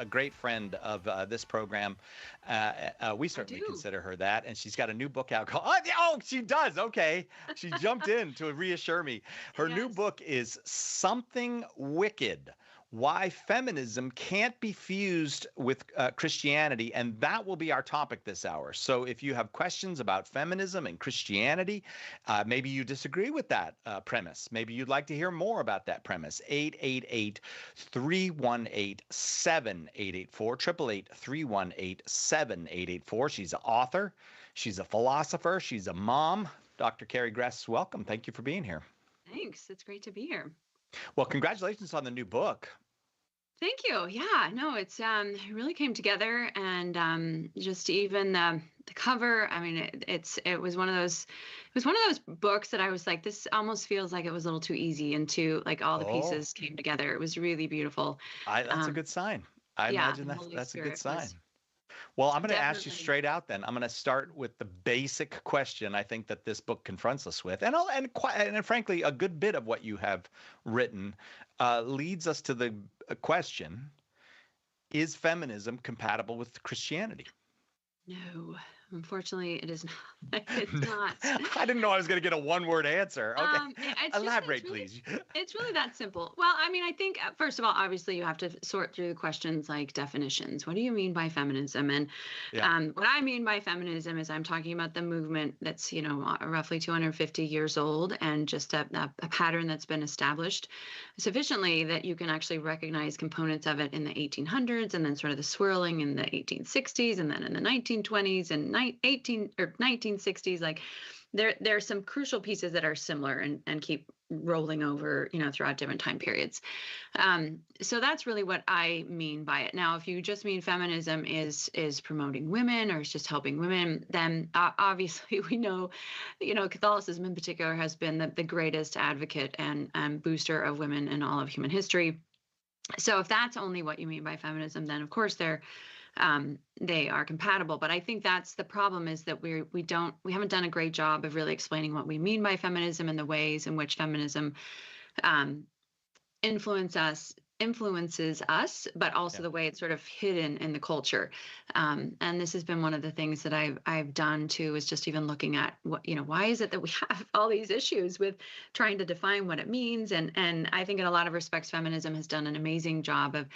a great friend of this program. We certainly consider her that. And she's got a new book out called, oh, she does. Okay. She jumped in to reassure me. Her new book is Something Wicked: Why Feminism Can't Be Fused with Christianity. And that will be our topic this hour. So if you have questions about feminism and Christianity, maybe you disagree with that premise. Maybe you'd like to hear more about that premise. 888-318-7884, 888-318-7884. She's an author. She's a philosopher. She's a mom. Dr. Carrie Gress, welcome. Thank you for being here. Thanks. It's great to be here. Well, congratulations on the new book. Thank you. Yeah, no, it really came together, and just even the cover. I mean, it was one of those books that I was like, this almost feels like it was a little too easy, and too like all the pieces came together. It was really beautiful. That's a good sign. I imagine that's a good sign. Well, I'm going to ask you straight out then. I'm going to start with the basic question I think that this book confronts us with. And frankly, a good bit of what you have written leads us to the question, is feminism compatible with Christianity? No, unfortunately, it is not. It's not. I didn't know I was going to get a one-word answer. Okay, elaborate, please. It's really that simple. Well, I mean, I think, first of all, obviously, you have to sort through the questions like definitions. What do you mean by feminism? And what I mean by feminism is I'm talking about the movement that's, roughly 250 years old, and just a pattern that's been established sufficiently that you can actually recognize components of it in the 1800s, and then sort of the swirling in the 1860s, and then in the 1920s and 1960s. Like there's some crucial pieces that are similar and keep rolling over, throughout different time periods. So that's really what I mean by it. Now, if you just mean feminism is promoting women, or it's just helping women, then obviously we know, Catholicism in particular has been the greatest advocate and booster of women in all of human history. So if that's only what you mean by feminism, then of course they are compatible. But I think that's the problem, is that we haven't done a great job of really explaining what we mean by feminism and the ways in which feminism influences us, but also the way it's sort of hidden in the culture. And this has been one of the things that I've done too, is just even looking at what, why is it that we have all these issues with trying to define what it means? And I think in a lot of respects, feminism has done an amazing job of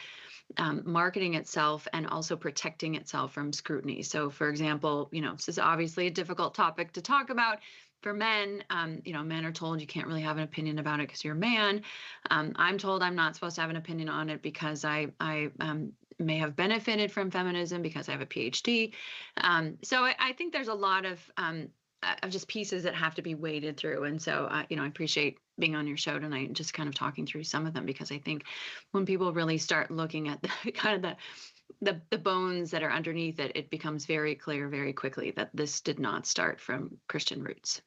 marketing itself and also protecting itself from scrutiny. So, for example, this is obviously a difficult topic to talk about for men. Men are told you can't really have an opinion about it because you're a man. I'm told I'm not supposed to have an opinion on it because I may have benefited from feminism because I have a PhD. So I think there's a lot of just pieces that have to be waded through. And so, I appreciate being on your show tonight and just kind of talking through some of them, because I think when people really start looking at the bones that are underneath it, it becomes very clear very quickly that this did not start from Christian roots.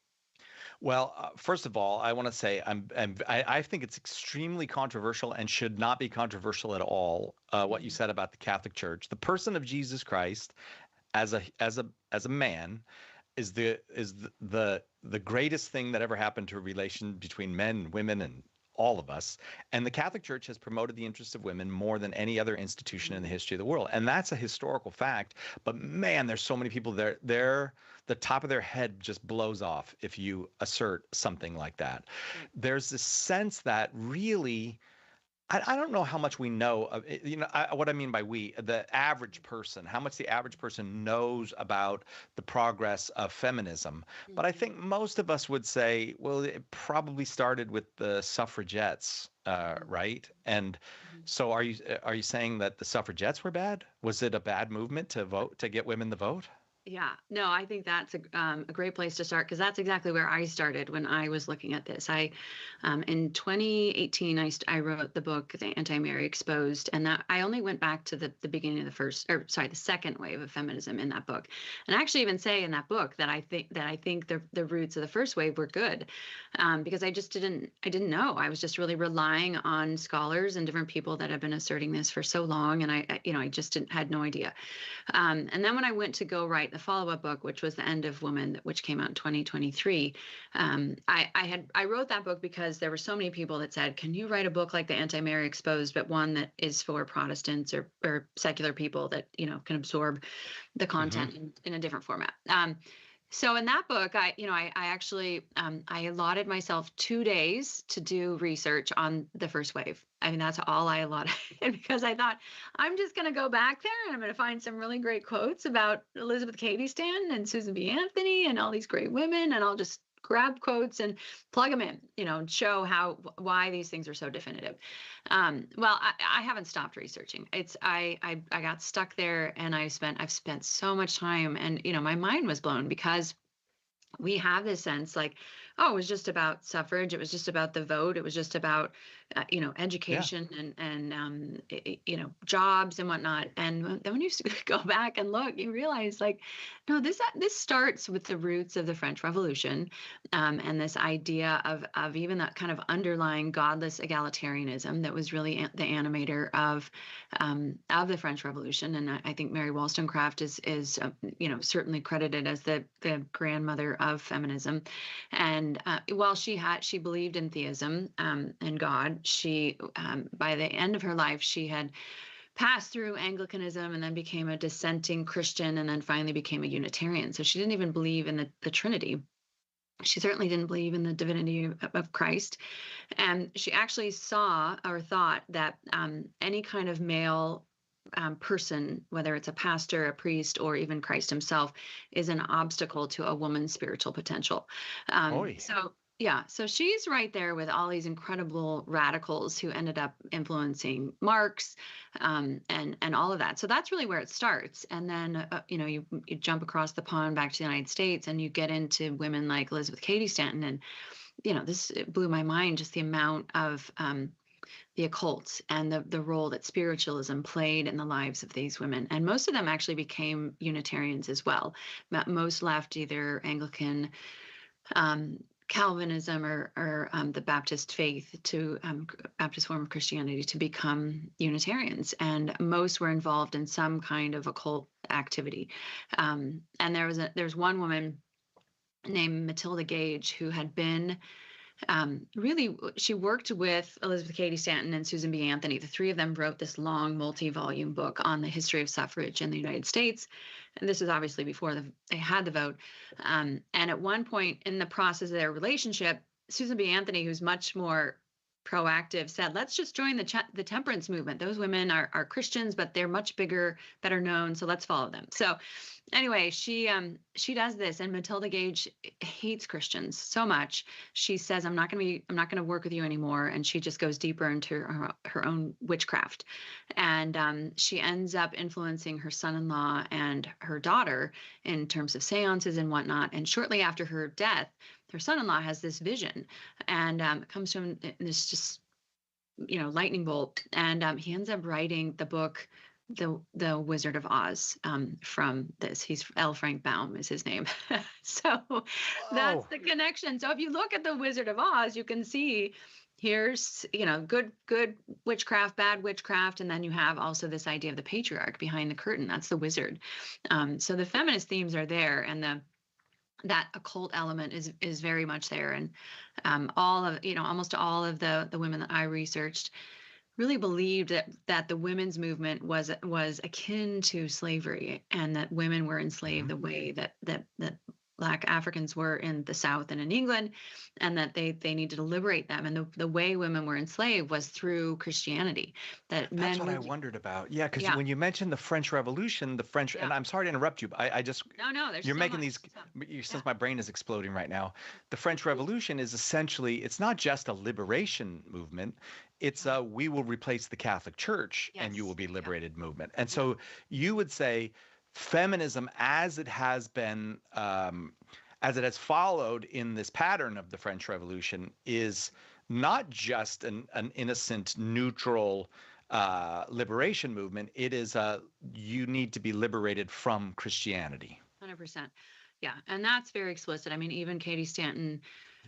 Well, first of all, I want to say I think it's extremely controversial and should not be controversial at all. What you said about the Catholic Church, the person of Jesus Christ, as a man, is the greatest thing that ever happened to a relation between men, women, and all of us. And the Catholic Church has promoted the interests of women more than any other institution in the history of the world. And that's a historical fact. But man, there's so many people there. The top of their head just blows off if you assert something like that. There's this sense that really, I don't know how much we know of, what I mean by we, the average person, how much the average person knows about the progress of feminism. But I think most of us would say, well, it probably started with the suffragettes, right? And so are you saying that the suffragettes were bad? Was it a bad movement to get women to vote? Yeah, no, I think that's a great place to start, because that's exactly where I started when I was looking at this. In 2018, I wrote the book, The Anti-Mary Exposed, and that I only went back to the beginning of the second wave of feminism in that book. And I actually even say in that book that I think the roots of the first wave were good, because I didn't know. I was just really relying on scholars and different people that have been asserting this for so long, and I just had no idea. And then when I went to go write write the follow-up book, which was The End of Woman, which came out in 2023, I wrote that book because there were so many people that said, can you write a book like The Anti-Mary Exposed, but one that is for Protestants or secular people that, can absorb the content in a different format. So in that book, I actually, I allotted myself 2 days to do research on the first wave. I mean, that's all I allotted because I thought I'm just going to go back there and I'm going to find some really great quotes about Elizabeth Cady Stanton and Susan B. Anthony and all these great women. And I'll just grab quotes and plug them in, and show why these things are so definitive. Well, I haven't stopped researching. I got stuck there, and I've spent so much time, and my mind was blown because we have this sense like, oh, it was just about suffrage. It was just about the vote. It was just about, education and jobs and whatnot. And then when you go back and look, you realize like, no, this starts with the roots of the French Revolution, and this idea of even that kind of underlying godless egalitarianism that was really the animator of the French Revolution. And I think Mary Wollstonecraft is certainly credited as the grandmother of feminism. And while she believed in theism and God, she by the end of her life, she had passed through Anglicanism and then became a dissenting Christian and then finally became a Unitarian. So she didn't even believe in the Trinity. She certainly didn't believe in the divinity of Christ. And she actually saw or thought that any kind of male person, whether it's a pastor, a priest, or even Christ himself, is an obstacle to a woman's spiritual potential. So she's right there with all these incredible radicals who ended up influencing Marx, and all of that. So that's really where it starts. And then you jump across the pond back to the United States, and you get into women like Elizabeth Cady Stanton, and this blew my mind, just the amount of the occult and the role that spiritualism played in the lives of these women. And most of them actually became Unitarians as well. Most left either Anglican, Calvinism or the Baptist faith to Baptist form of Christianity to become Unitarians. And most were involved in some kind of occult activity. And there's one woman named Matilda Gage who had been she worked with Elizabeth Cady Stanton and Susan B. Anthony. The three of them wrote this long multi-volume book on the history of suffrage in the United States. And this is obviously before they had the vote. And at one point in the process of their relationship, Susan B. Anthony, who's much more proactive, said, let's just join the temperance movement. Those women are Christians, but they're much bigger, better known. So let's follow them. So anyway, she does this, and Matilda Gage hates Christians so much. She says, I'm not going to work with you anymore. And she just goes deeper into her own witchcraft. And she ends up influencing her son-in-law and her daughter in terms of seances and whatnot. And shortly after her death, her son-in-law has this vision, and it comes to him this just, lightning bolt. And he ends up writing the book, The Wizard of Oz, from this. He's L. Frank Baum is his name. So that's the connection. So if you look at The Wizard of Oz, you can see here's, good witchcraft, bad witchcraft. And then you have also this idea of the patriarch behind the curtain. That's the wizard. So the feminist themes are there, and that occult element is very much there. And almost all of the women that I researched really believed that the women's movement was akin to slavery, and that women were enslaved the way that Black Africans were in the South and in England, and that they needed to liberate them. And the way women were enslaved was through Christianity. That's what I wondered about. Yeah, because when you mentioned the French Revolution, and I'm sorry to interrupt you, but I just there's you're so making much. these since my brain is exploding right now. The French Revolution is essentially, it's not just a liberation movement. It's we will replace the Catholic Church and you will be liberated movement. And so you would say feminism, as it has been, as it has followed in this pattern of the French Revolution, is not just an innocent, neutral liberation movement. It is you need to be liberated from Christianity. 100%. Yeah, and that's very explicit. I mean, even Cady Stanton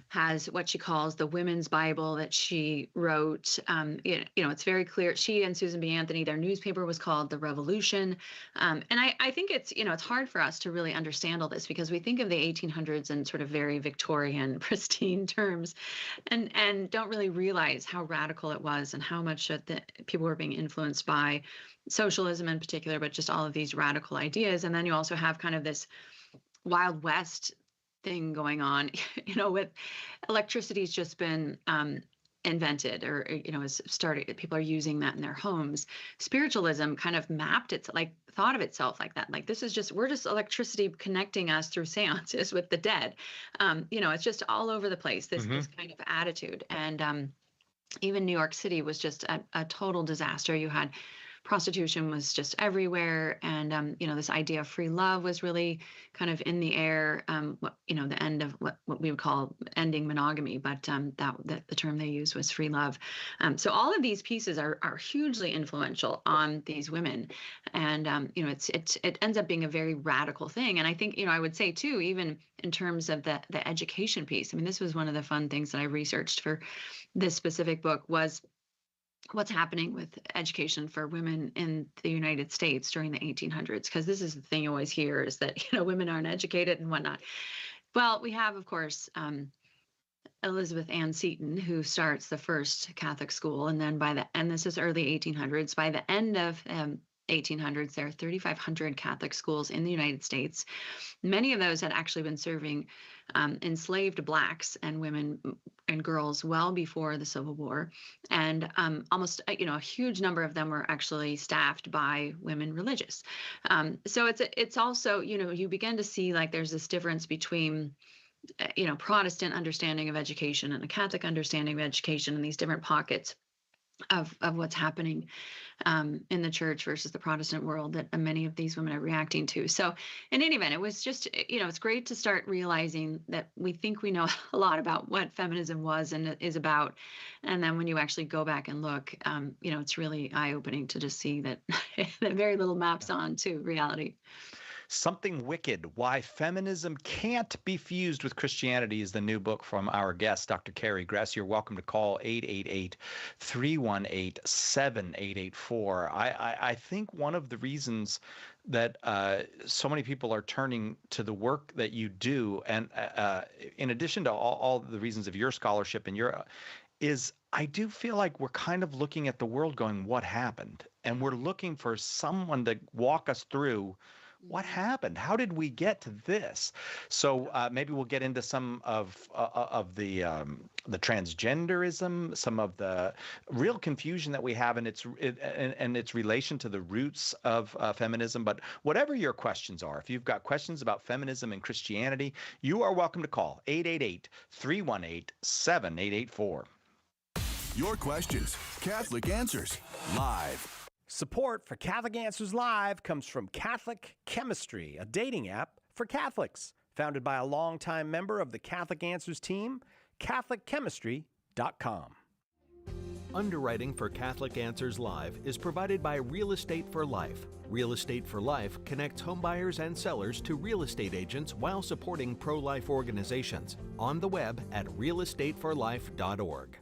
has what she calls the Women's Bible that she wrote. It's very clear. She and Susan B. Anthony, their newspaper was called The Revolution. And I think it's hard for us to really understand all this because we think of the 1800s in sort of very Victorian, pristine terms, and don't really realize how radical it was and how much the people were being influenced by socialism in particular, but just all of these radical ideas. And then you also have kind of this Wild West thing going on, with electricity's just been invented or, has started, people are using that in their homes. Spiritualism kind of thought of itself like that. Like, we're just electricity connecting us through seances with the dead. It's just all over the place, this kind of attitude. And even New York City was just a total disaster. You had prostitution was just everywhere. And, this idea of free love was really kind of in the air, the end of what we would call ending monogamy, but the term they used was free love. So all of these pieces are hugely influential on these women. And, it ends up being a very radical thing. And I think, I would say too, even in terms of the education piece, I mean, this was one of the fun things that I researched for this specific book was what's happening with education for women in the United States during the 1800s, because this is the thing you always hear is that, women aren't educated and whatnot. Well, we have, of course, Elizabeth Ann Seton, who starts the first Catholic school. And then and this is early 1800s, by the end of 1800s, there are 3,500 Catholic schools in the United States. Many of those had actually been serving enslaved Blacks and women and girls well before the Civil War. And almost, a huge number of them were actually staffed by women religious. So it's also, you begin to see like there's this difference between Protestant understanding of education and a Catholic understanding of education in these different pockets of what's happening in the church versus the Protestant world that many of these women are reacting to. So in any event, it was just, it's great to start realizing that we think we know a lot about what feminism was and is about. And then when you actually go back and look, it's really eye-opening to just see that, that very little maps on to reality. Something Wicked, Why Feminism Can't Be Fused with Christianity is the new book from our guest, Dr. Carrie Gress. You're welcome to call 888-318-7884. I think one of the reasons that so many people are turning to the work that you do, and in addition to all the reasons of your scholarship and is I do feel like we're kind of looking at the world going, what happened? And we're looking for someone to walk us through what happened? How did we get to this? So maybe we'll get into some of the transgenderism, some of the real confusion that we have in its relation to the roots of feminism. But whatever your questions are, if you've got questions about feminism and Christianity, you are welcome to call 888-318-7884. Your questions, Catholic Answers, live. Support for Catholic Answers Live comes from Catholic Chemistry, a dating app for Catholics. Founded by a longtime member of the Catholic Answers team, CatholicChemistry.com. Underwriting for Catholic Answers Live is provided by Real Estate for Life. Real Estate for Life connects homebuyers and sellers to real estate agents while supporting pro-life organizations. On the web at realestateforlife.org.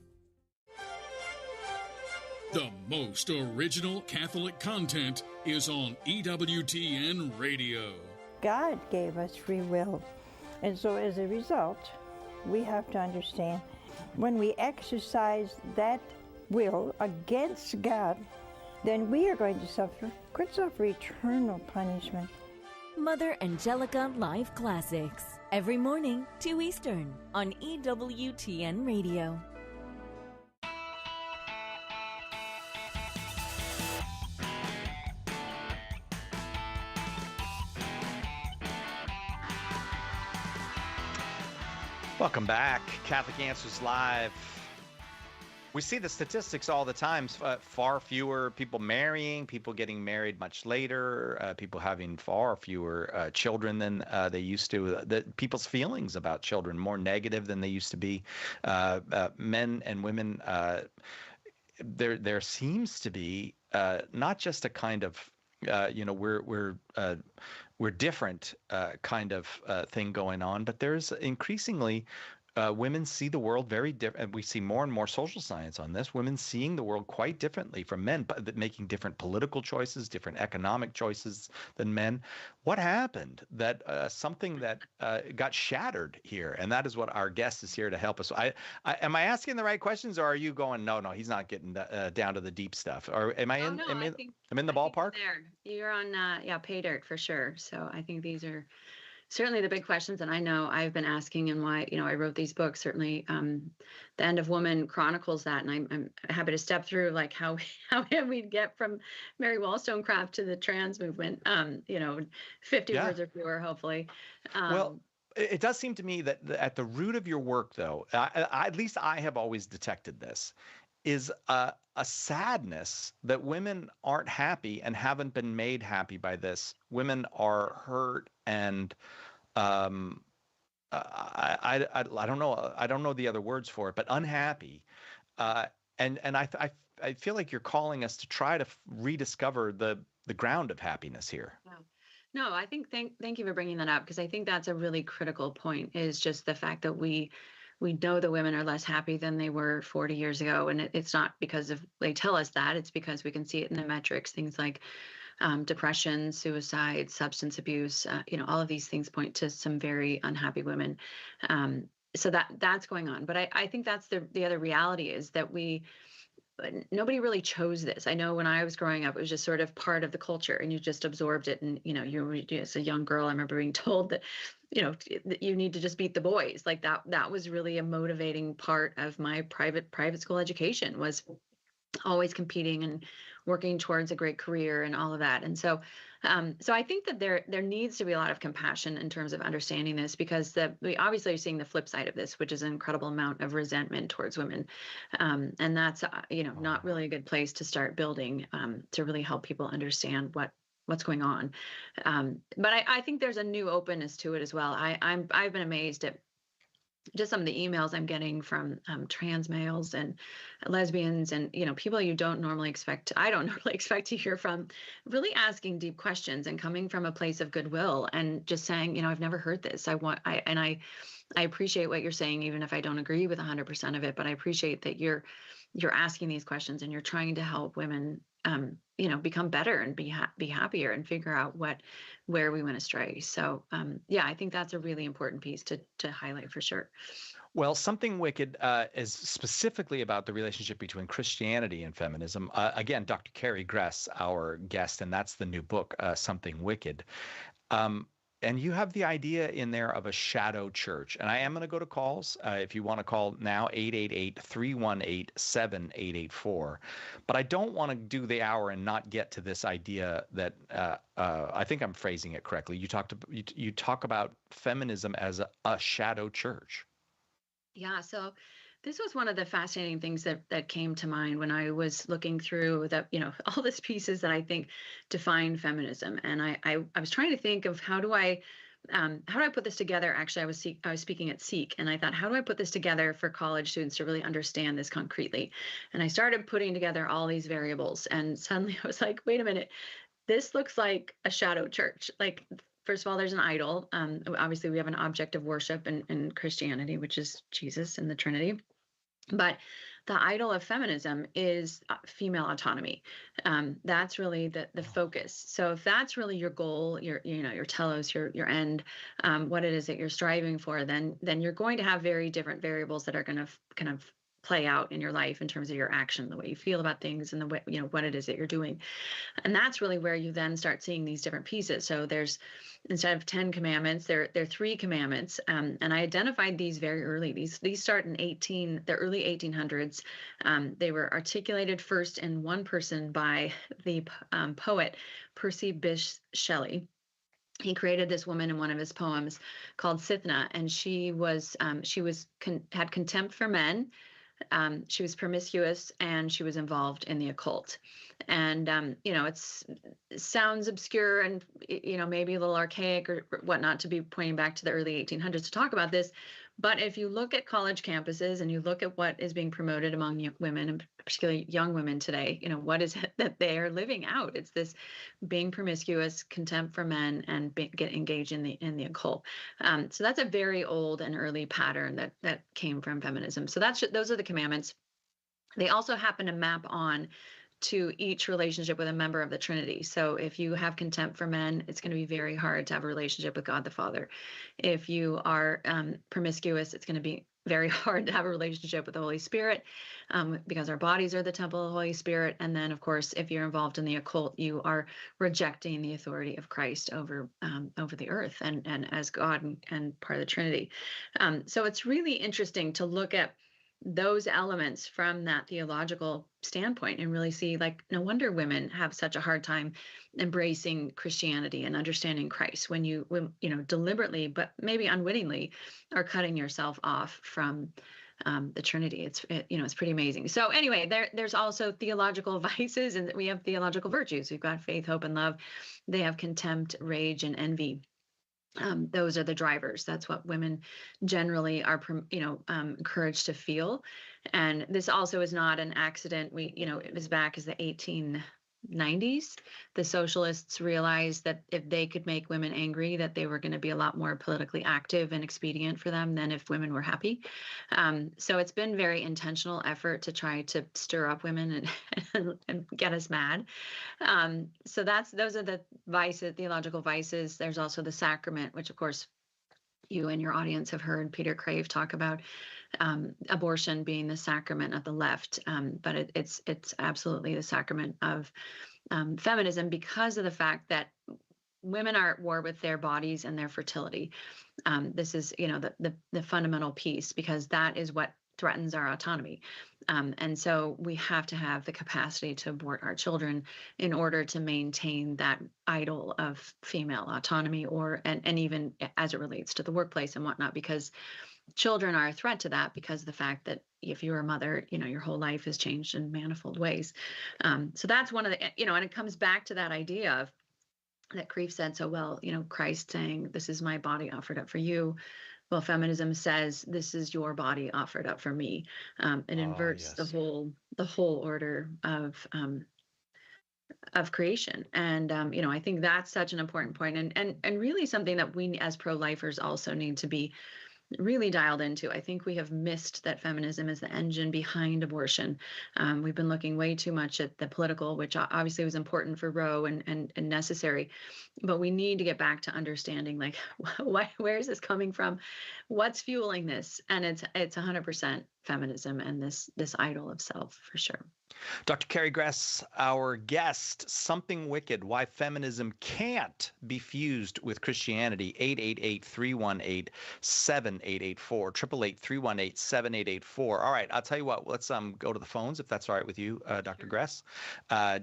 The most original Catholic content is on EWTN Radio. God gave us free will, and so as a result, we have to understand when we exercise that will against God, then we are going to could suffer eternal punishment. Mother Angelica Live Classics, every morning, 2 Eastern, on EWTN Radio. Welcome back, Catholic Answers Live. We see the statistics all the time. Far fewer people marrying, people getting married much later, people having far fewer children than they used to. People's feelings about children more negative than they used to be. Men and women, there seems to be not just a kind of we're different kind of thing going on, but there's increasingly women see the world very different. We see more and more social science on this. Women seeing the world quite differently from men, but making different political choices, different economic choices than men. What happened? That something that got shattered here, and that is what our guest is here to help us. Am I asking the right questions, or are you going, no, he's not getting down to the deep stuff? Or am I in? No, I'm in the I think ballpark. you're on, pay dirt for sure. So I think these are certainly the big questions, and I know I've been asking, and why I wrote these books. Certainly, The End of Woman chronicles that, and I'm happy to step through like how we'd get from Mary Wollstonecraft to the trans movement. 50 words or fewer, hopefully. Well, it does seem to me that at the root of your work, though, at least I have always detected this, is a sadness that women aren't happy and haven't been made happy by this. Women are hurt and I don't know. I don't know the other words for it, but unhappy. And I feel like you're calling us to try to rediscover the ground of happiness here. No, I think thank you for bringing that up, because I think that's a really critical point, is just the fact that we know that women are less happy than they were 40 years ago. And it's not because they tell us that, it's because we can see it in the metrics, things like depression, suicide, substance abuse, all of these things point to some very unhappy women. So that's going on. But I think that's the other reality, is that nobody really chose this. I know when I was growing up, it was just sort of part of the culture, and you just absorbed it. And, as a young girl, I remember being told that, that you need to just beat the boys. Like that was really a motivating part of my private school education, was always competing and working towards a great career and all of that. And so I think that there needs to be a lot of compassion in terms of understanding this, because we obviously are seeing the flip side of this, which is an incredible amount of resentment towards women. And that's, not really a good place to start building to really help people understand what's going on. But I think there's a new openness to it as well. I've been amazed at just some of the emails I'm getting from trans males and lesbians and, people you don't normally expect. I don't normally expect to hear from, really asking deep questions and coming from a place of goodwill and just saying, I've never heard this. I appreciate what you're saying, even if I don't agree with 100% of it, but I appreciate that you're asking these questions and you're trying to help women, become better and be happier and figure out where we went astray. So, I think that's a really important piece to highlight for sure. Well, Something Wicked is specifically about the relationship between Christianity and feminism. Again, Dr. Carrie Gress, our guest, and that's the new book, Something Wicked. And you have the idea in there of a shadow church. And I am going to go to calls. If you want to call now, 888-318-7884. But I don't want to do the hour and not get to this idea that I think I'm phrasing it correctly. You talk about feminism as a shadow church. Yeah. So this was one of the fascinating things that came to mind when I was looking through all these pieces that I think define feminism. And I was trying to think of how do I put this together? Actually, I was speaking at Seek, and I thought, how do I put this together for college students to really understand this concretely? And I started putting together all these variables, and suddenly I was like, wait a minute, this looks like a shadow church. Like, first of all, there's an idol. Obviously, we have an object of worship in Christianity, which is Jesus and the Trinity. But the idol of feminism is female autonomy. That's really the focus. So if that's really your goal, your telos, your end, what it is that you're striving for, then you're going to have very different variables that are going to kind of play out in your life in terms of your action, the way you feel about things, and the way, what it is that you're doing. And that's really where you then start seeing these different pieces. So there's, instead of 10 commandments, there are 3 commandments. And I identified these very early. These start in the early 1800s. They were articulated first in one person by the poet Percy Bysshe Shelley. He created this woman in one of his poems called Sithna, and she had contempt for men. She was promiscuous, and she was involved in the occult. And, it sounds obscure and, maybe a little archaic or whatnot to be pointing back to the early 1800s to talk about this. But if you look at college campuses and you look at what is being promoted among women, and particularly young women today, what is it that they are living out? It's this being promiscuous, contempt for men, and get engaged in the occult. So that's a very old and early pattern that came from feminism. So those are the commandments. They also happen to map on to each relationship with a member of the Trinity. So if you have contempt for men, it's going to be very hard to have a relationship with God the Father. If you are promiscuous, it's going to be very hard to have a relationship with the Holy Spirit, because our bodies are the temple of the Holy Spirit. And then, of course, if you're involved in the occult, you are rejecting the authority of Christ over the earth and as God and part of the Trinity. So it's really interesting to look at those elements from that theological standpoint and really see, like, no wonder women have such a hard time embracing Christianity and understanding Christ when you deliberately, but maybe unwittingly, are cutting yourself off from the Trinity. It's pretty amazing. So anyway, there's also theological vices, and we have theological virtues. We've got faith, hope, and love. They have contempt, rage, and envy. Those are the drivers. That's what women generally are, encouraged to feel. And this also is not an accident. It was back as the 1890s. The socialists realized that if they could make women angry, that they were going to be a lot more politically active and expedient for them than if women were happy. So it's been very intentional effort to try to stir up women and get us mad. So those are the vices, theological vices. There's also the sacrament, which of course you and your audience have heard Peter Crave talk about, abortion being the sacrament of the left, but it's absolutely the sacrament of feminism, because of the fact that women are at war with their bodies and their fertility. This is the fundamental piece, because that is what threatens our autonomy. And so we have to have the capacity to abort our children in order to maintain that idol of female autonomy, and even as it relates to the workplace and whatnot, because children are a threat to that, because of the fact that if you're a mother, your whole life has changed in manifold ways. So that's one of the, and it comes back to that idea of that Creve said so well, Christ saying, "This is my body offered up for you." Well, feminism says, "This is your body offered up for me." It inverts the whole order of creation. And I think that's such an important point, and really something that we as pro-lifers also need to be really dialed into. I think we have missed that feminism is the engine behind abortion. We've been looking way too much at the political, which obviously was important for Roe and necessary, but we need to get back to understanding, like, where is this coming from? What's fueling this? And it's 100% feminism and this idol of self, for sure. Dr. Carrie Gress, our guest, Something Wicked, Why Feminism Can't Be Fused with Christianity, 888-318-7884, 888-318-7884. All right, I'll tell you what, let's go to the phones, if that's all right with you, Dr. Gress.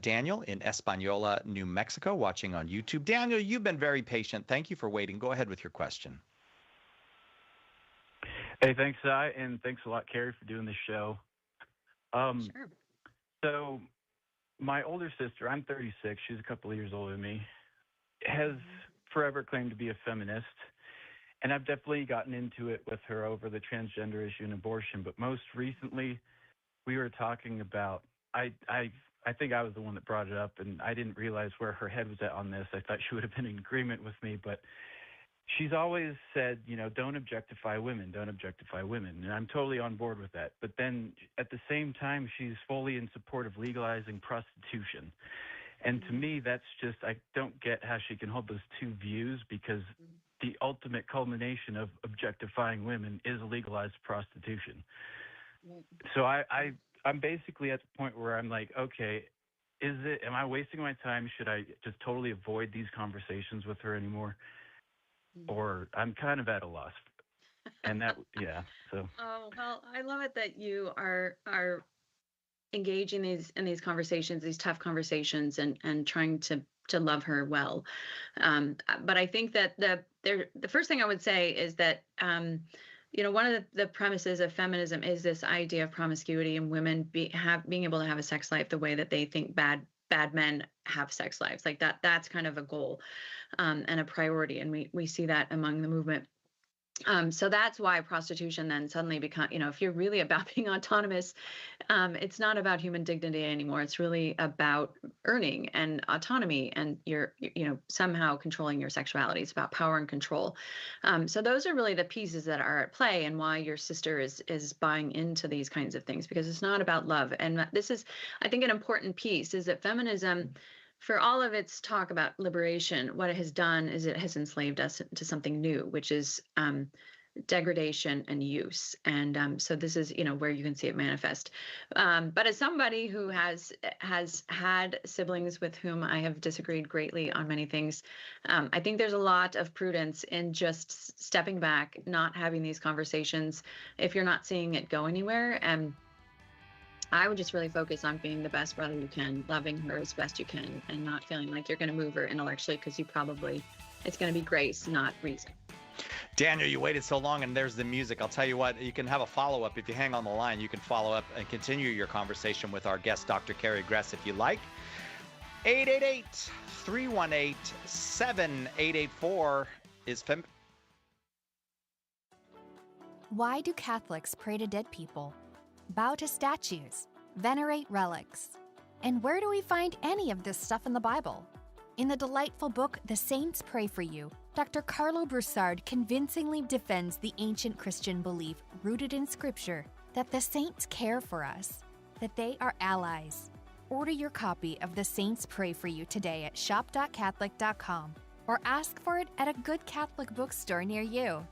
Daniel in Española, New Mexico, watching on YouTube. Daniel, you've been very patient. Thank you for waiting. Go ahead with your question. Hey, thanks, Cy, and thanks a lot, Carrie, for doing this show. Sure. So my older sister, I'm 36, she's a couple of years older than me, has forever claimed to be a feminist. And I've definitely gotten into it with her over the transgender issue and abortion. But most recently, we were talking about, I think I was the one that brought it up, and I didn't realize where her head was at on this. I thought she would have been in agreement with me, but she's always said, don't objectify women, don't objectify women. And I'm totally on board with that. But then at the same time, she's fully in support of legalizing prostitution. And to me, that's just, I don't get how she can hold those two views, because the ultimate culmination of objectifying women is legalized prostitution. So I'm basically at the point where I'm like, okay, am I wasting my time? Should I just totally avoid these conversations with her anymore? Or I'm kind of at a loss. And that, yeah, so. Oh, well, I love it that you are engaging in these conversations, these tough conversations, and trying to love her well. But I think that the first thing I would say is that, one of the premises of feminism is this idea of promiscuity and women being able to have a sex life the way that they think bad men have sex lives. Like that's kind of a goal and a priority. And we see that among the movement. So that's why prostitution then suddenly become, if you're really about being autonomous, it's not about human dignity anymore. It's really about earning and autonomy, and you're, somehow controlling your sexuality. It's about power and control. So those are really the pieces that are at play, and why your sister is buying into these kinds of things, because it's not about love. And this is, I think, an important piece is that feminism, for all of its talk about liberation, what it has done is it has enslaved us to something new, which is degradation and use. And so this is, where you can see it manifest. But as somebody who has had siblings with whom I have disagreed greatly on many things, I think there's a lot of prudence in just stepping back, not having these conversations if you're not seeing it go anywhere. And I would just really focus on being the best brother you can, loving her as best you can, and not feeling like you're going to move her intellectually, because it's going to be grace, not reason. Daniel, you waited so long, and there's the music. I'll tell you what, you can have a follow-up. If you hang on the line, you can follow up and continue your conversation with our guest, Dr. Carrie Gress, if you like. 888-318-7884 is Why do Catholics pray to dead people, bow to statues, venerate relics? And where do we find any of this stuff in the Bible? In the delightful book, The Saints Pray for You, Dr. Carlo Broussard convincingly defends the ancient Christian belief rooted in Scripture that the saints care for us, that they are allies. Order your copy of The Saints Pray for You today at shop.catholic.com or ask for it at a good Catholic bookstore near you.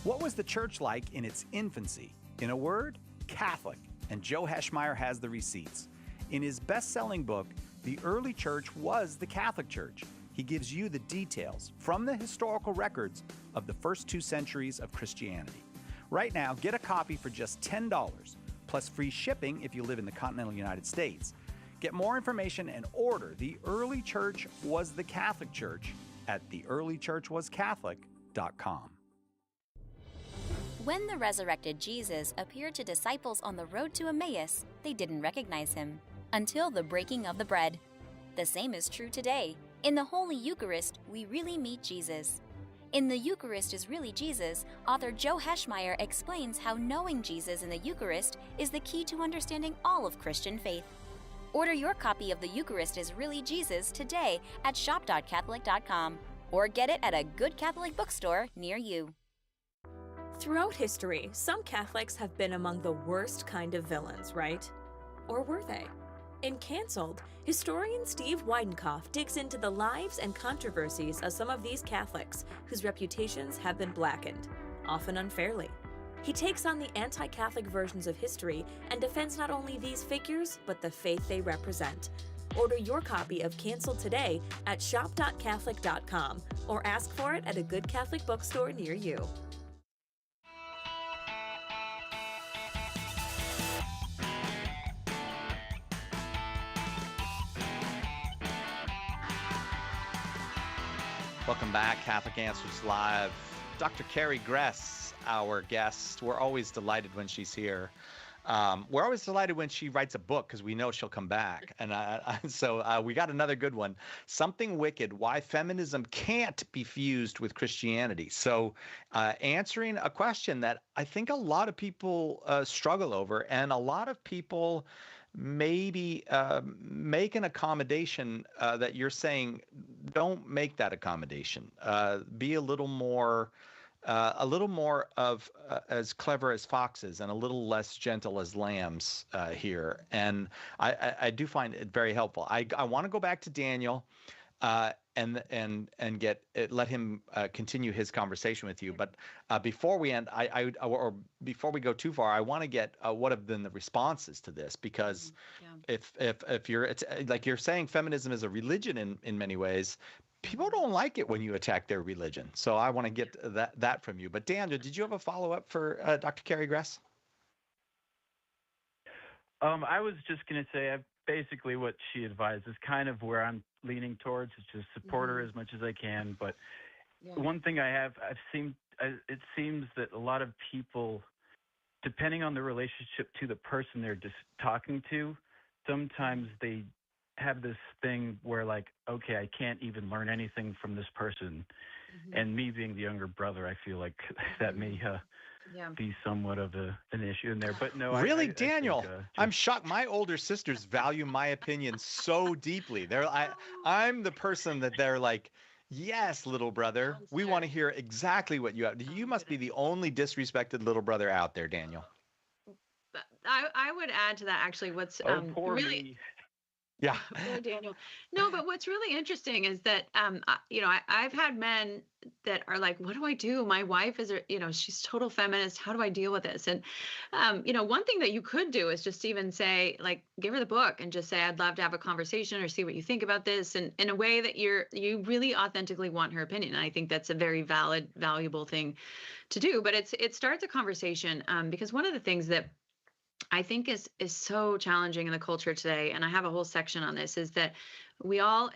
What was the church like in its infancy? In a word, Catholic, and Joe Heschmeyer has the receipts. In his best-selling book, The Early Church Was the Catholic Church, he gives you the details from the historical records of the first 2 centuries of Christianity. Right now, get a copy for just $10, plus free shipping if you live in the continental United States. Get more information and order The Early Church Was the Catholic Church at theearlychurchwascatholic.com. When the resurrected Jesus appeared to disciples on the road to Emmaus, they didn't recognize him until the breaking of the bread. The same is true today. In the Holy Eucharist, we really meet Jesus. In The Eucharist is Really Jesus, author Joe Heschmeyer explains how knowing Jesus in the Eucharist is the key to understanding all of Christian faith. Order your copy of The Eucharist is Really Jesus today at shop.catholic.com or get it at a good Catholic bookstore near you. Throughout history, some Catholics have been among the worst kind of villains, right? Or were they? In Cancelled, historian Steve Weidenkopf digs into the lives and controversies of some of these Catholics whose reputations have been blackened, often unfairly. He takes on the anti-Catholic versions of history and defends not only these figures, but the faith they represent. Order your copy of Cancelled today at shop.catholic.com or ask for it at a good Catholic bookstore near you. Welcome back, Catholic Answers Live. Dr. Carrie Gress, our guest. We're always delighted when she's here. We're always delighted when she writes a book because we know she'll come back. And so we got another good one. Something Wicked, Why Feminism Can't Be Fused with Christianity. So answering a question that I think a lot of people struggle over, and a lot of people maybe make an accommodation that you're saying don't make that accommodation. Be a little more of as clever as foxes and a little less gentle as lambs here. And I do find it very helpful. I want to go back to Daniel and let him continue his conversation with you. But before we end, or before we go too far, I want to get what have been the responses to this, because if it's like you're saying, feminism is a religion in many ways. People don't like it when you attack their religion. So I want to get that from you. But Daniel, did you have a follow-up for Dr. Carrie Gress? I was just going to say, basically what she advised is kind of where I'm leaning towards. It's just support her as much as I can. But one thing it seems that a lot of people, depending on the relationship to the person they're just talking to, sometimes they have this thing where like, okay, I can't even learn anything from this person. And me being the younger brother, I feel like that may be somewhat of an issue in there. But no, really, I Daniel, think, I'm shocked. My older sisters value my opinion so deeply. I'm the person that they're like, yes, little brother, we want to hear exactly what you have. You must be the only disrespected little brother out there, Daniel. I would add to that actually what's poor really me. Yeah. Poor Daniel. No, but what's really interesting is that I've had men that are like, what do I do? My wife is, she's total feminist. How do I deal with this? And one thing that you could do is just even say, like, give her the book and just say, I'd love to have a conversation or see what you think about this, and in a way that you really authentically want her opinion. And I think that's a very valid, valuable thing to do. But it starts a conversation because one of the things that I think is so challenging in the culture today, and I have a whole section on this, is that we all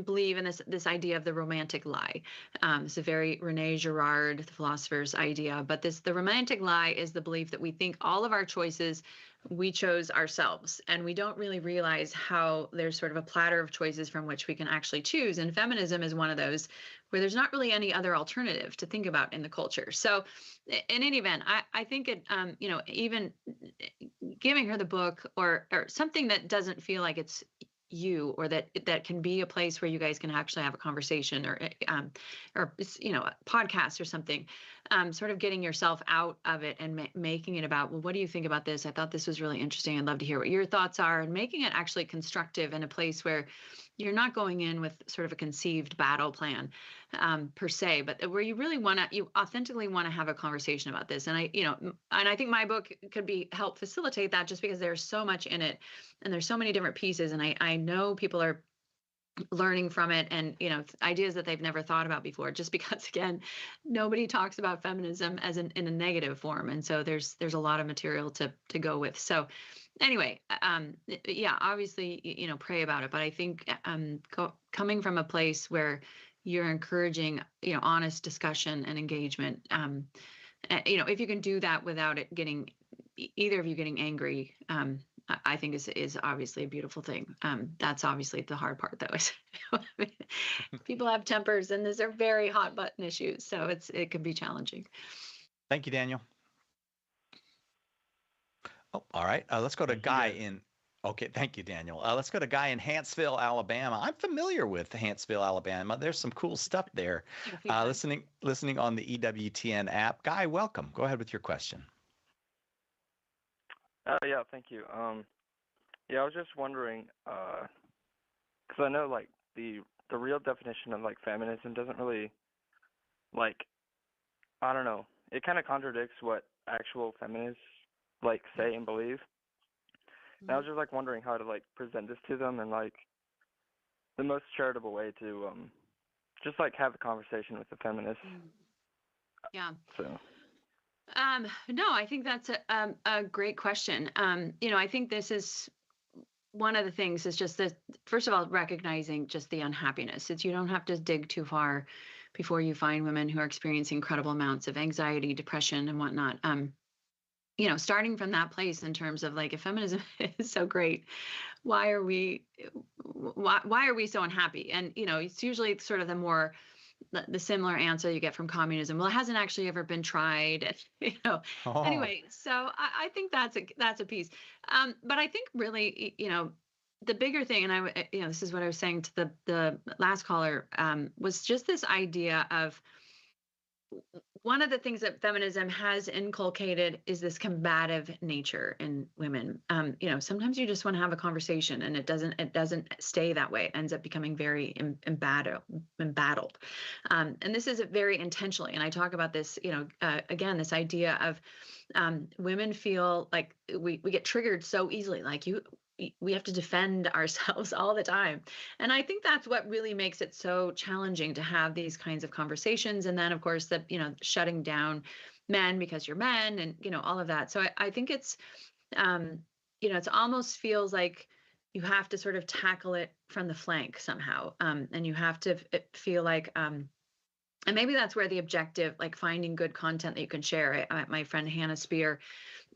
believe in this idea of the romantic lie. It's a very Rene Girard, the philosopher's idea, but the romantic lie is the belief that we think all of our choices we chose ourselves, and we don't really realize how there's sort of a platter of choices from which we can actually choose. And feminism is one of those where there's not really any other alternative to think about in the culture. So in any event, I think it, even giving her the book or something that doesn't feel like it's you, or that can be a place where you guys can actually have a conversation, or a podcast or something, sort of getting yourself out of it and making it about, well, what do you think about this? I thought this was really interesting. I'd love to hear what your thoughts are, and making it actually constructive in a place where you're not going in with sort of a conceived battle plan per se, but where you really you authentically want to have a conversation about this. And I think my book could help facilitate that, just because there's so much in it and there's so many different pieces. And I know people are learning from it, and ideas that they've never thought about before, just because, again, nobody talks about feminism as in a negative form. And so there's a lot of material to go with. So anyway, obviously, pray about it. But I think coming from a place where you're encouraging, honest discussion and engagement, if you can do that without it getting either of you getting angry, I think is obviously a beautiful thing. That's obviously the hard part, though. People have tempers, and these are very hot button issues, so it can be challenging. Thank you, Daniel. Oh, all right. Let's go to Guy in. Okay, thank you, Daniel. Let's go to Guy in Huntsville, Alabama. I'm familiar with Huntsville, Alabama. There's some cool stuff there. Listening on the EWTN app. Guy, welcome. Go ahead with your question. Yeah, thank you. I was just wondering, because I know like the real definition of like feminism doesn't really, like, I don't know, it kind of contradicts what actual feminists like say and believe. And I was just like wondering how to like present this to them in like the most charitable way to just like have a conversation with the feminists. Yeah. So. No, I think that's a great question. I think this is one of the things is just that, first of all, recognizing just the unhappiness. You don't have to dig too far before you find women who are experiencing incredible amounts of anxiety, depression, and whatnot. Starting from that place in terms of like, if feminism is so great, why are we so unhappy? And, it's usually sort of the similar answer you get from communism. Well, it hasn't actually ever been tried. Anyway, so I think that's a piece. But I think really, the bigger thing, and this is what I was saying to the last caller, was just this idea of, one of the things that feminism has inculcated is this combative nature in women. Sometimes you just want to have a conversation, and it doesn't stay that way. It ends up becoming very embattled. And this is very intentionally. And I talk about this, again, this idea of women feel like we get triggered so easily, like we have to defend ourselves all the time. And I think that's what really makes it so challenging to have these kinds of conversations. And then, of course, shutting down men because you're men, and, all of that. So I think it's, it almost feels like you have to sort of tackle it from the flank somehow. And you have to feel like, and maybe that's where the objective, like finding good content that you can share. My friend Hannah Spear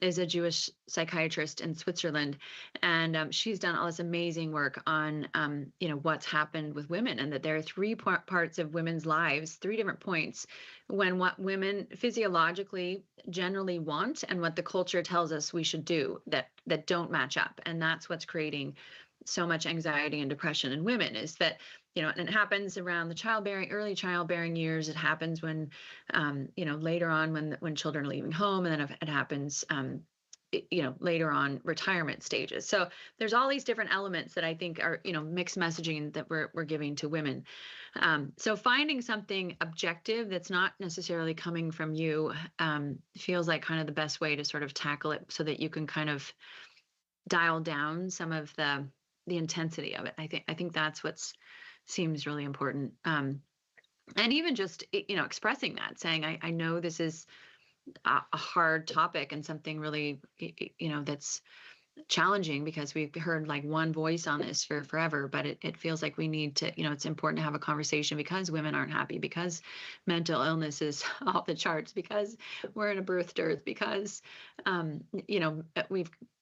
is a Jewish psychiatrist in Switzerland, and she's done all this amazing work on, what's happened with women, and that there are three parts of women's lives, three different points, when what women physiologically generally want and what the culture tells us we should do that don't match up, and that's what's creating so much anxiety and depression in women. Is that, and it happens around the early childbearing years. It happens when, later on when children are leaving home, and then it happens, later on retirement stages. So there's all these different elements that I think are, mixed messaging that we're giving to women. So finding something objective that's not necessarily coming from you feels like kind of the best way to sort of tackle it, so that you can kind of dial down some of the intensity of it. I think that's what's seems really important. And even just, expressing that, saying, I know this is a hard topic and something really, that's challenging, because we've heard like one voice on this for forever, but it feels like we need to, it's important to have a conversation, because women aren't happy, because mental illness is off the charts, because we're in a birth dearth, because,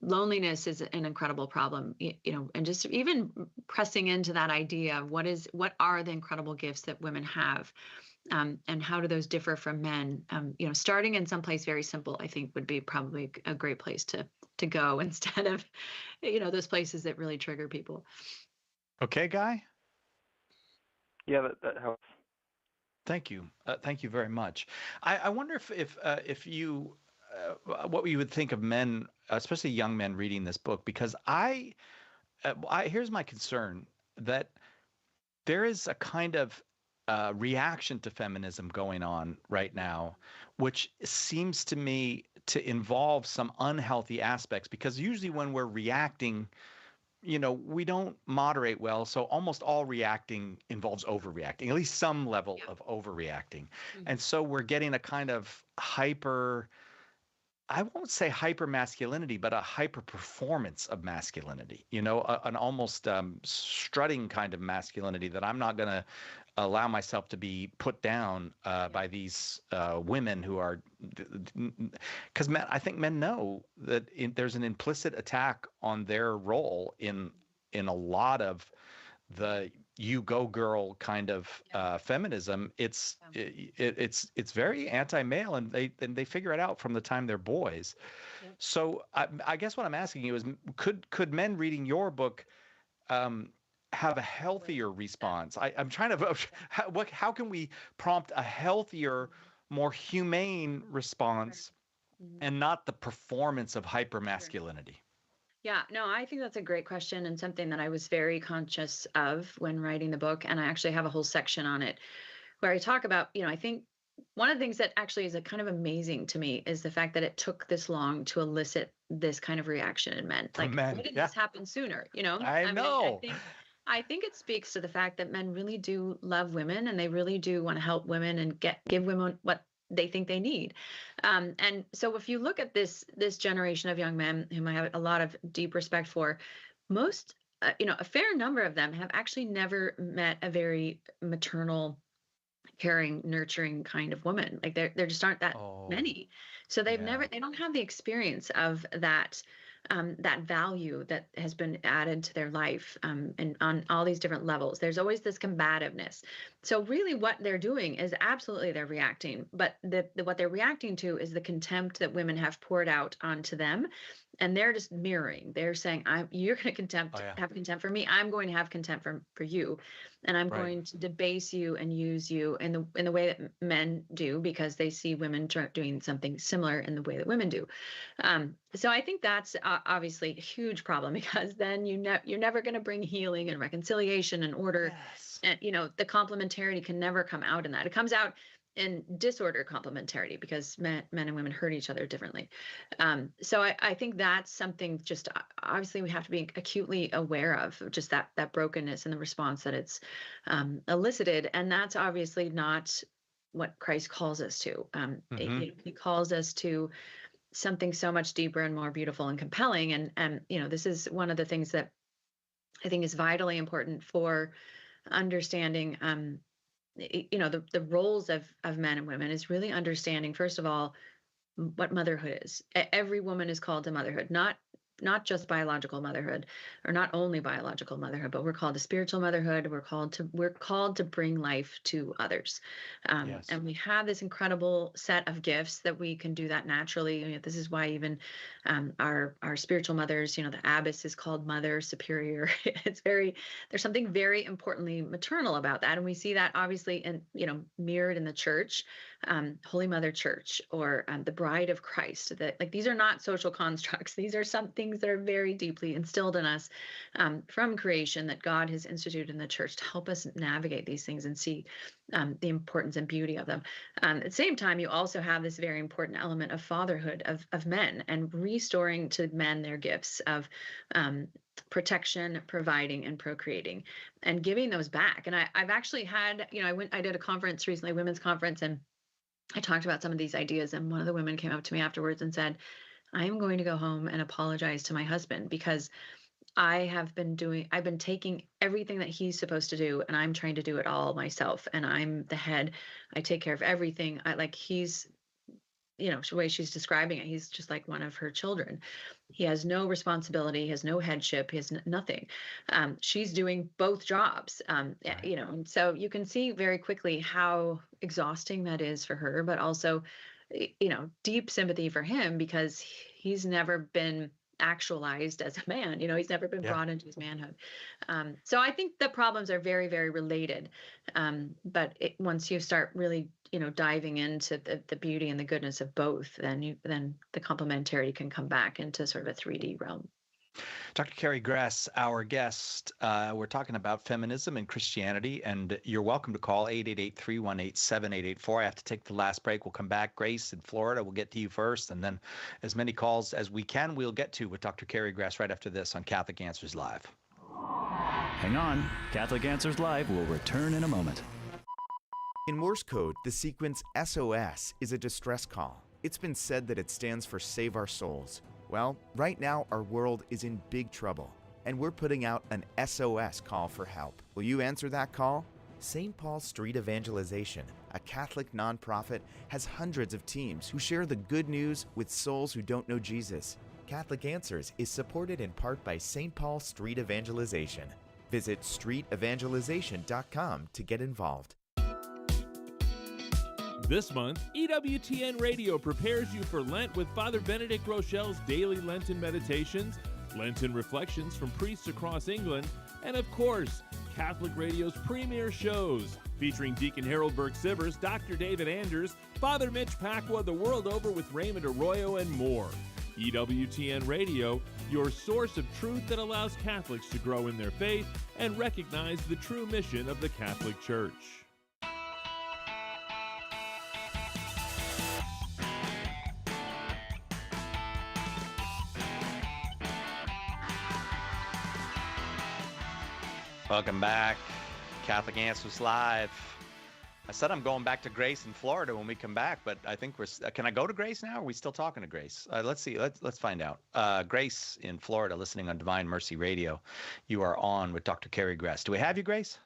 loneliness is an incredible problem, and just even pressing into that idea of what are the incredible gifts that women have, and how do those differ from men? Starting in some place very simple, I think, would be probably a great place to go, instead of, those places that really trigger people. Okay, Guy? Yeah, that helps. Thank you. Thank you very much. I wonder if you, what you would think of men, especially young men, reading this book, because here's my concern, that there is a kind of reaction to feminism going on right now, which seems to me to involve some unhealthy aspects, because usually when we're reacting, we don't moderate well. So almost all reacting involves overreacting, at least some level of overreacting. Mm-hmm. And so we're getting a kind of I won't say hyper masculinity, but a hyper performance of masculinity, an almost strutting kind of masculinity that I'm not going to allow myself to be put down by these women who are, because I think men know that there's an implicit attack on their role in a lot of the "you go girl" kind of feminism. It's very anti-male, and they figure it out from the time they're boys. Yeah. So I guess what I'm asking you is, could men reading your book have a healthier response? I'm trying to how can we prompt a healthier, more humane response, and not the performance of hypermasculinity? Yeah, no, I think that's a great question, and something that I was very conscious of when writing the book. And I actually have a whole section on it where I talk about, I think one of the things that actually is kind of amazing to me is the fact that it took this long to elicit this kind of reaction in men. Like, why didn't this happen sooner? I know. I think it speaks to the fact that men really do love women, and they really do want to help women and give women what they think they need. And so if you look at this generation of young men, whom I have a lot of deep respect for, most, a fair number of them have actually never met a very maternal, caring, nurturing kind of woman. Like there just aren't that many. So they don't have the experience of that value that has been added to their life, and on all these different levels. There's always this combativeness. So really what they're doing is absolutely they're reacting, but what they're reacting to is the contempt that women have poured out onto them. And they're just mirroring. They're saying, you're going to have contempt for me. I'm going to have contempt for you. And I'm going to debase you and use you in the way that men do, because they see women doing something similar in the way that women do. So I think that's obviously a huge problem, because then you're never going to bring healing and reconciliation and order. Yes. And, the complementarity can never come out in that. It comes out in disorder complementarity, because men and women hurt each other differently. So I think that's something just obviously we have to be acutely aware of, just that brokenness and the response that it's elicited. And that's obviously not what Christ calls us to. He calls us to something so much deeper and more beautiful and compelling. And this is one of the things that I think is vitally important for understanding the roles of men and women, is really understanding, first of all, what motherhood is. Every woman is called to motherhood, not just biological motherhood, or not only biological motherhood, but we're called to spiritual motherhood. We're called to bring life to others. Yes. And we have this incredible set of gifts that we can do that naturally. You know, this is why even our spiritual mothers, you know, the abbess is called Mother Superior. There's something very importantly maternal about that. And we see that obviously in, you know, mirrored in the church, Holy Mother Church, or the Bride of Christ. That, like, these are not social constructs. These are some things that are very deeply instilled in us from creation, that God has instituted in the church to help us navigate these things and see the importance and beauty of them. At the same time, you also have this very important element of fatherhood of men, and restoring to men their gifts of protection, providing, and procreating, and giving those back. And I've actually had, you know, I did a conference recently, a women's conference, and I talked about some of these ideas, and one of the women came up to me afterwards and said, I am going to go home and apologize to my husband, because I've been taking everything that he's supposed to do, and I'm trying to do it all myself. And I'm the head. I take care of everything. He's, you know, the way she's describing it, he's just like one of her children. He has no responsibility, he has no headship, he has nothing. She's doing both jobs, you know, and so you can see very quickly how exhausting that is for her, but also, you know, deep sympathy for him, because he's never been actualized as a man. You know, he's never been brought into his manhood. So I think the problems are very, very related. But once you start really, you know, diving into the beauty and the goodness of both, then the complementarity can come back into sort of a 3D realm. Dr. Carrie Gress, our guest. We're talking about feminism and Christianity, and you're welcome to call 888-318-7884. I have to take the last break. We'll come back. Grace in Florida, we'll get to you first, and then as many calls as we can, we'll get to with Dr. Carrie Gress right after this on Catholic Answers Live. Hang on. Catholic Answers Live will return in a moment. In Morse code, the sequence SOS is a distress call. It's been said that it stands for Save Our Souls. Well, right now our world is in big trouble, and we're putting out an SOS call for help. Will you answer that call? St. Paul Street Evangelization, a Catholic nonprofit, has hundreds of teams who share the good news with souls who don't know Jesus. Catholic Answers is supported in part by St. Paul Street Evangelization. Visit streetevangelization.com to get involved. This month, EWTN Radio prepares you for Lent with Father Benedict Rochelle's daily Lenten meditations, Lenten reflections from priests across England, and of course, Catholic Radio's premier shows featuring Deacon Harold Burke-Sivers, Dr. David Anders, Father Mitch Pacwa the world over with Raymond Arroyo, and more. EWTN Radio, your source of truth that allows Catholics to grow in their faith and recognize the true mission of the Catholic Church. Welcome back. Catholic Answers Live. I said I'm going back to Grace in Florida when we come back, but I think can I go to Grace now? Or are we still talking to Grace? Let's see. Let's find out. Grace in Florida, listening on Divine Mercy Radio. You are on with Dr. Carrie Gress. Do we have you, Grace?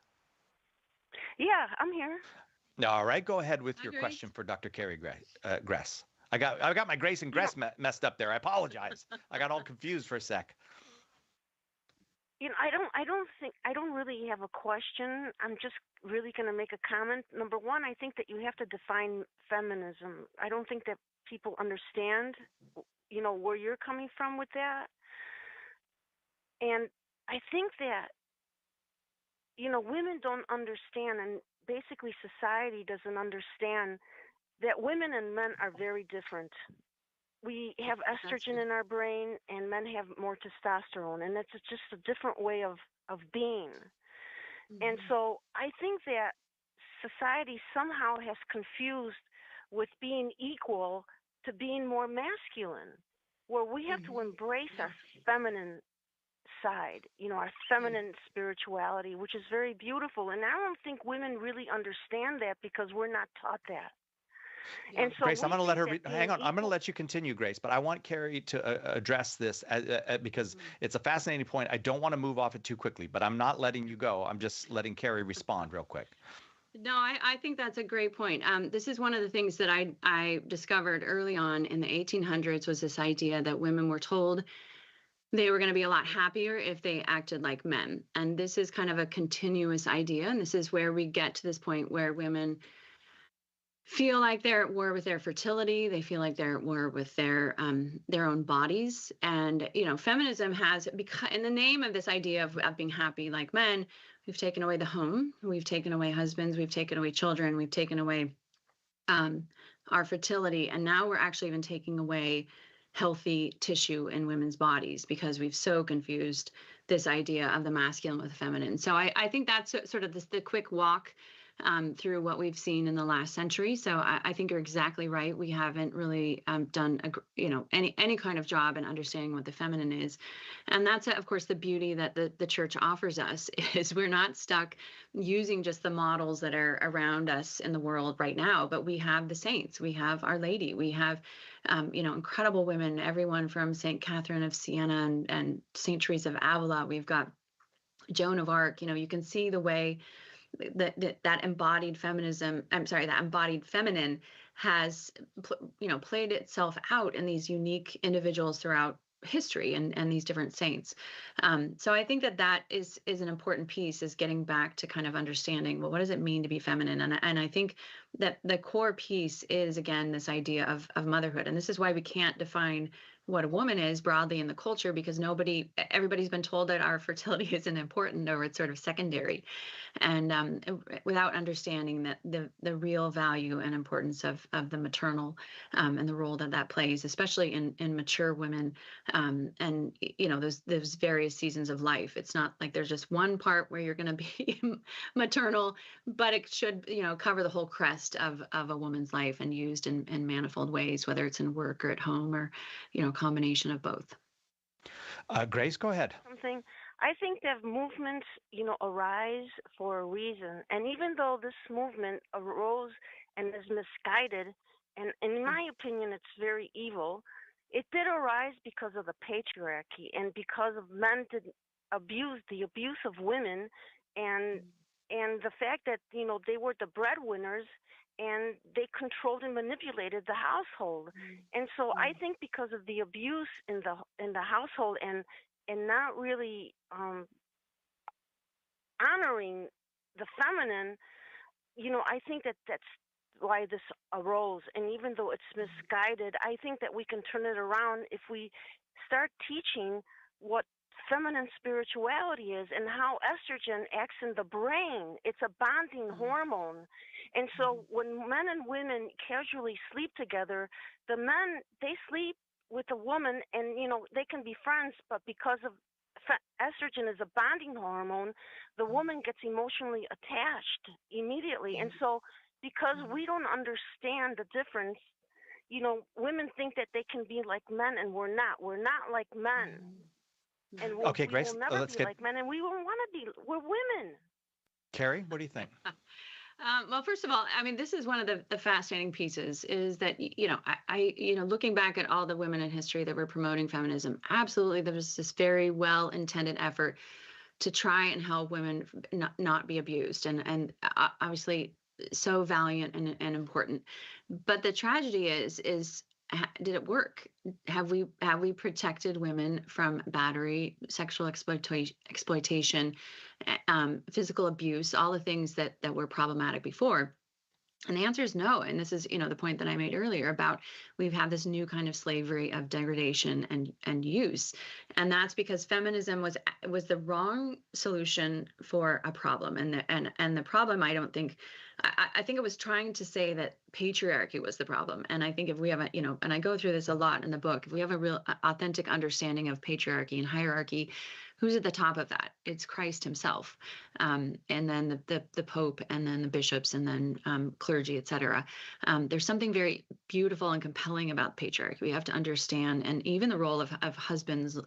Yeah, I'm here. All right. Go ahead with your question for Dr. Carrie Gress. I got my Grace and Gress messed up there. I apologize. I got all confused for a sec. You know, I don't really have a question. I'm just really going to make a comment. Number one, I think that you have to define feminism. I don't think that people understand, you know, where you're coming from with that. And I think that, you know, women don't understand, and basically society doesn't understand that women and men are very different. We have estrogen in our brain, and men have more testosterone, and it's just a different way of being. Mm-hmm. And so I think that society somehow has confused with being equal to being more masculine, where we have to embrace our feminine side, you know, our feminine spirituality, which is very beautiful. And I don't think women really understand that because we're not taught that. And so Grace, I'm going to let her hang on. I'm going to let you continue, Grace, but I want Carrie to address this because it's a fascinating point. I don't want to move off it too quickly, but I'm not letting you go. I'm just letting Carrie respond real quick. No, I think that's a great point. This is one of the things that I discovered early on in the 1800s was this idea that women were told they were going to be a lot happier if they acted like men. And this is kind of a continuous idea. And this is where we get to this point where women feel like they're at war with their fertility. They feel like they're at war with their own bodies. And, feminism has, because in the name of this idea of being happy like men, we've taken away the home, we've taken away husbands, we've taken away children, we've taken away our fertility. And now we're actually even taking away healthy tissue in women's bodies because we've so confused this idea of the masculine with the feminine. So I think that's sort of the quick walk through what we've seen in the last century. So I think you're exactly right. We haven't really done any kind of job in understanding what the feminine is, and that's of course the beauty that the church offers us is we're not stuck using just the models that are around us in the world right now, but we have the saints, we have Our Lady, we have incredible women, everyone from Saint Catherine of Siena and Saint Teresa of Avila. We've got Joan of Arc. You can see the way that embodied feminism, that embodied feminine has, played itself out in these unique individuals throughout history and these different saints. So I think that is an important piece, is getting back to kind of understanding, well, what does it mean to be feminine? And I think that the core piece is, again, this idea of motherhood. And this is why we can't define what a woman is broadly in the culture, because everybody's been told that our fertility isn't important or it's sort of secondary, and without understanding that the real value and importance of the maternal and the role that plays, especially in mature women, and those various seasons of life. It's not like there's just one part where you're going to be maternal, but it should cover the whole crest of a woman's life and used in manifold ways, whether it's in work or at home or combination of both. Grace, go ahead. Something. I think that movements, arise for a reason. And even though this movement arose and is misguided, and in my opinion, it's very evil, it did arise because of the patriarchy and because of men did the abuse of women, and the fact that, they were the breadwinners and they controlled and manipulated the household. And so I think because of the abuse in the household and not really honoring the feminine, I think that's why this arose. And even though it's misguided, I think that we can turn it around if we start teaching what feminine spirituality is and how estrogen acts in the brain. It's a bonding hormone. And so when men and women casually sleep together, the men, they sleep with a woman and, they can be friends, but because of estrogen is a bonding hormone, the woman gets emotionally attached immediately. And so because we don't understand the difference, women think that they can be like men, and we're not. We're not like men. And okay, Grace, we will never be like men, and we won't want to be. We're women. Carrie, what do you think? Well, first of all, I mean, this is one of the fascinating pieces is that, I looking back at all the women in history that were promoting feminism, absolutely, there was this very well-intended effort to try and help women not be abused, and obviously so valiant and important. But the tragedy is did it work? Have we protected women from battery, sexual exploitation, physical abuse, all the things that were problematic before? And the answer is no. And this is, the point that I made earlier about we've had this new kind of slavery of degradation and use. And that's because feminism was the wrong solution for a problem. And the problem, I think it was trying to say that patriarchy was the problem. And I think if we have and I go through this a lot in the book, if we have a real authentic understanding of patriarchy and hierarchy, who's at the top of that? It's Christ himself, and then the Pope, and then the bishops, and then clergy, etc. There's something very beautiful and compelling about patriarchy. We have to understand, and even the role of husbands,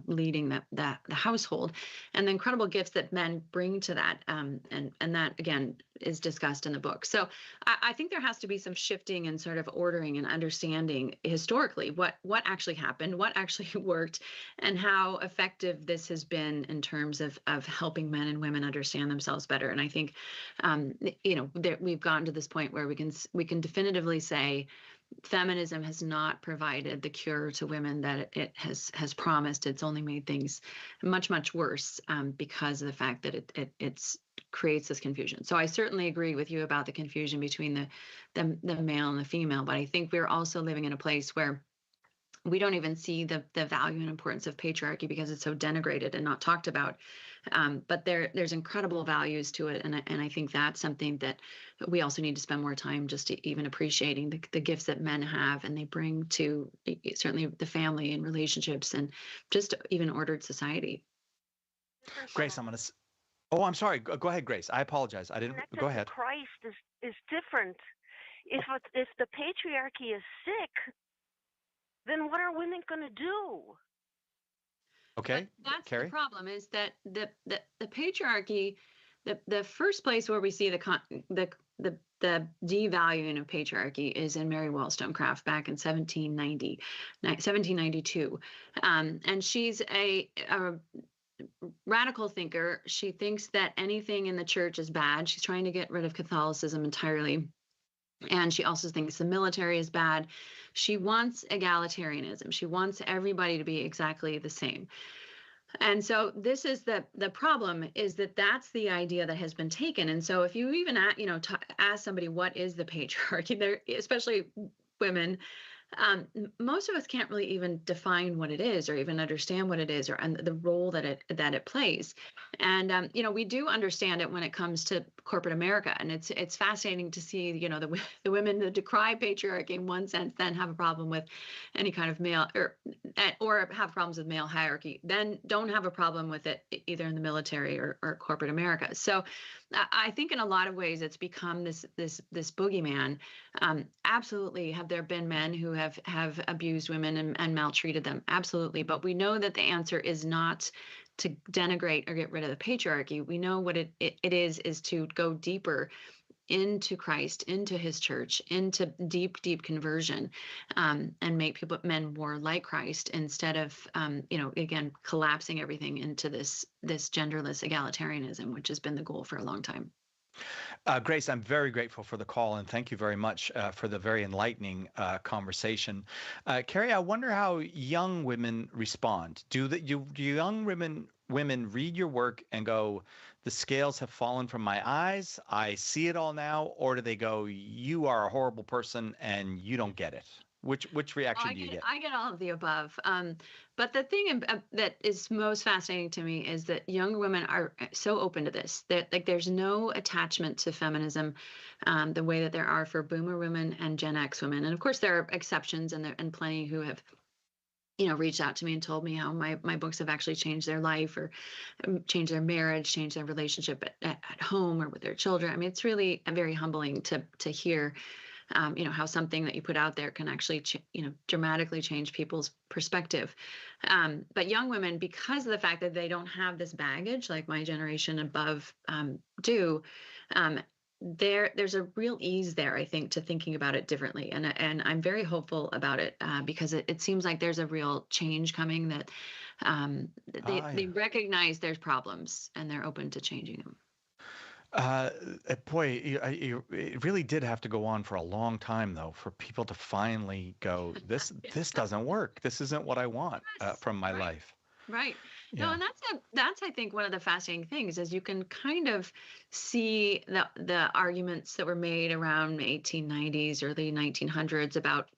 leading the household, and the incredible gifts that men bring to that, and that again is discussed in the book. So I think there has to be some shifting and sort of ordering and understanding historically what actually happened, what actually worked, and how effective this has been in terms of helping men and women understand themselves better. And I think, we've gotten to this point where we can definitively say feminism has not provided the cure to women that it has promised. It's only made things much, much worse because of the fact that it creates this confusion. So I certainly agree with you about the confusion between the male and the female, but I think we're also living in a place where we don't even see the value and importance of patriarchy because it's so denigrated and not talked about. But there's incredible values to it, and I think that's something that we also need to spend more time just even appreciating the gifts that men have and they bring to certainly the family and relationships and just even ordered society. Grace, I'm sorry. Go ahead, Grace. I apologize. I didn't. Go ahead. Christ is different. If the patriarchy is sick, then what are women going to do? Okay, but that's Carrie? The problem is that the patriarchy, the first place where we see the devaluing of patriarchy is in Mary Wollstonecraft back in 1792. And she's a radical thinker. She thinks that anything in the church is bad. She's trying to get rid of Catholicism entirely. And she also thinks the military is bad. She wants egalitarianism. She wants everybody to be exactly the same. And so this is the problem, is that that's the idea that has been taken. And so if you even ask somebody what is the patriarchy, especially women, most of us can't really even define what it is or even understand what it is and the role that it plays. And we do understand it when it comes to corporate America, and it's fascinating to see the women that decry patriarchy in one sense then have a problem with any kind of male or have problems with male hierarchy, then don't have a problem with it either in the military or corporate America. So I think in a lot of ways it's become this boogeyman. Absolutely, have there been men who have abused women and maltreated them? Absolutely, but we know that the answer is not to denigrate or get rid of the patriarchy. We know what it is to go deeper into Christ, into his church, into deep conversion, and make men more like Christ instead of, again, collapsing everything into this genderless egalitarianism, which has been the goal for a long time. Grace, I'm very grateful for the call, and thank you very much for the very enlightening conversation. Carrie, I wonder how young women respond. Do young women read your work and go, the scales have fallen from my eyes, I see it all now, or do they go, you are a horrible person and you don't get it? Which reaction do you get? I get all of the above. But the thing that is most fascinating to me is that young women are so open to this. That there's no attachment to feminism the way that there are for Boomer women and Gen X women. And of course, there are exceptions, and plenty who have reached out to me and told me how my books have actually changed their life or changed their marriage, changed their relationship at home or with their children. I mean, it's really very humbling to hear. How something that you put out there can actually, dramatically change people's perspective. But young women, because of the fact that they don't have this baggage like my generation above do, there's a real ease there, I think, to thinking about it differently. And I'm very hopeful about it because it seems like there's a real change coming that they recognize there's problems and they're open to changing them. Boy, it really did have to go on for a long time, though, for people to finally go, this doesn't work. This isn't what I want from my life. Right. Yeah. No, and that's I think one of the fascinating things is you can kind of see the arguments that were made around 1890s, early 1900s about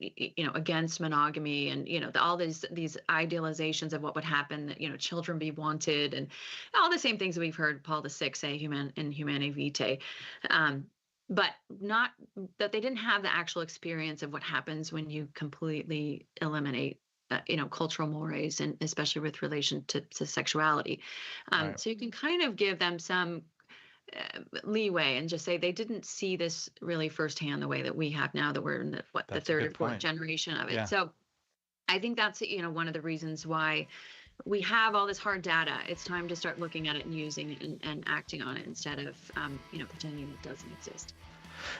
against monogamy and all these idealizations of what would happen, that children be wanted and all the same things that we've heard Paul VI say in Humanae Vitae. But not that they didn't have the actual experience of what happens when you completely eliminate cultural mores, and especially with relation to sexuality. Right. So you can kind of give them some leeway and just say they didn't see this really firsthand the way that we have now that we're in the third or fourth generation of it. Yeah. So I think that's, one of the reasons why we have all this hard data. It's time to start looking at it and using it and acting on it instead of, pretending it doesn't exist.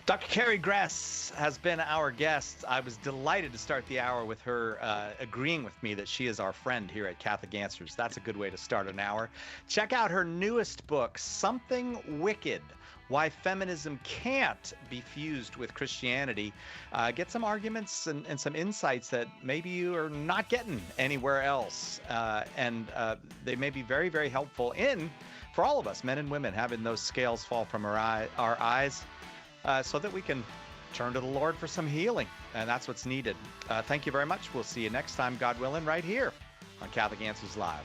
Dr. Carrie Gress has been our guest. I was delighted to start the hour with her agreeing with me that she is our friend here at Catholic Answers. That's a good way to start an hour. Check out her newest book, Something Wicked: Why Feminism Can't Be Fused with Christianity. Get some arguments and some insights that maybe you are not getting anywhere else. And they may be very, very helpful for all of us, men and women, having those scales fall from our eyes. So that we can turn to the Lord for some healing. And that's what's needed. Thank you very much. We'll see you next time, God willing, right here on Catholic Answers Live.